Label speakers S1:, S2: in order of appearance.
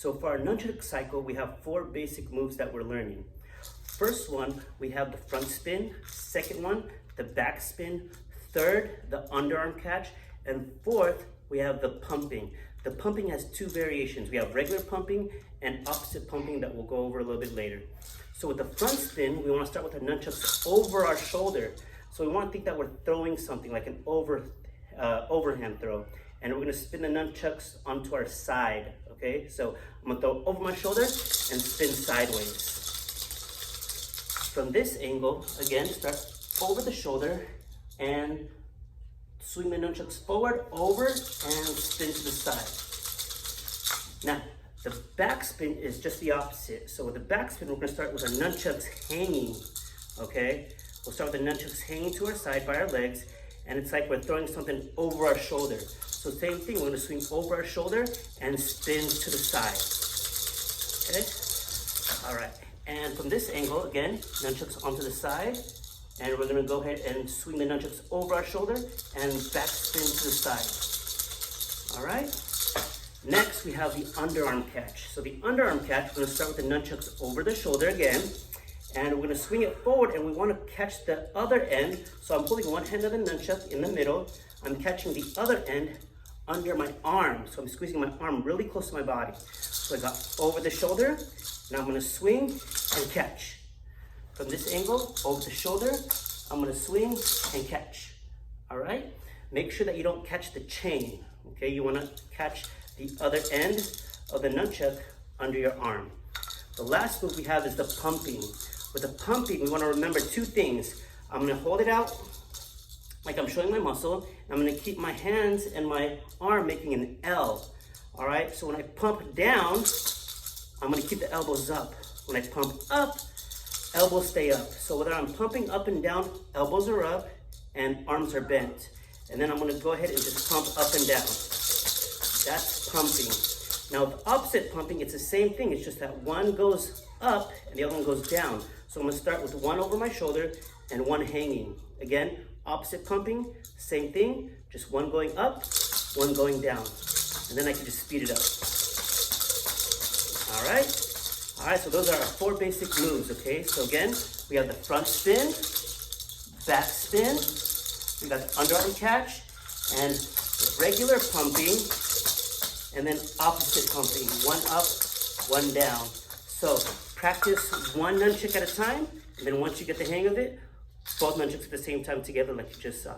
S1: So for our nunchak cycle, we have 4 basic moves that we're learning. First one, we have the front spin. Second one, the back spin. Third, the underarm catch. And fourth, we have the pumping. The pumping has 2 variations. We have regular pumping and opposite pumping that we'll go over a little bit later. So with the front spin, we want to start with our nunchucks over our shoulder. So we want to think that we're throwing something like an overhand throw. And we're going to spin the nunchucks onto our side, okay? So I'm going to throw over my shoulder and spin sideways. From this angle, again, start over the shoulder and swing the nunchucks forward, over, and spin to the side. Now, the back spin is just the opposite. So with the back spin, we're going to start with our nunchucks hanging, okay? We'll start with the nunchucks hanging to our side by our legs, and it's like we're throwing something over our shoulder. So same thing, we're going to swing over our shoulder and spin to the side, okay? All right, and from this angle, again, nunchucks onto the side, and we're going to go ahead and swing the nunchucks over our shoulder and back spin to the side. All right? Next, we have the underarm catch. So the underarm catch, we're going to start with the nunchucks over the shoulder again, and we're going to swing it forward, and we want to catch the other end. So I'm holding one hand of the nunchuck in the middle. I'm catching the other end under my arm. So I'm squeezing my arm really close to my body. So I got over the shoulder. Now I'm going to swing and catch. From this angle, over the shoulder, I'm going to swing and catch. All right? Make sure that you don't catch the chain. Okay? You want to catch the other end of the nunchuck under your arm. The last move we have is the pumping. With the pumping, we want to remember 2 things. I'm going to hold it out like I'm showing my muscle. And I'm going to keep my hands and my arm making an L. All right? So when I pump down, I'm going to keep the elbows up. When I pump up, elbows stay up. So whether I'm pumping up and down, elbows are up and arms are bent. And then I'm going to go ahead and just pump up and down. That's pumping. Now with opposite pumping, it's the same thing. It's just that one goes up and the other one goes down. So I'm going to start with one over my shoulder and one hanging. Again, opposite pumping, same thing. Just one going up, one going down. And then I can just speed it up. All right? All right, so those are our 4 basic moves, okay? So again, we have the front spin, back spin, we got the underarm catch, and regular pumping, and then opposite pumping, one up, one down. So practice one nunchuck at a time, and then once you get the hang of it, both nunchucks at the same time together like you just saw.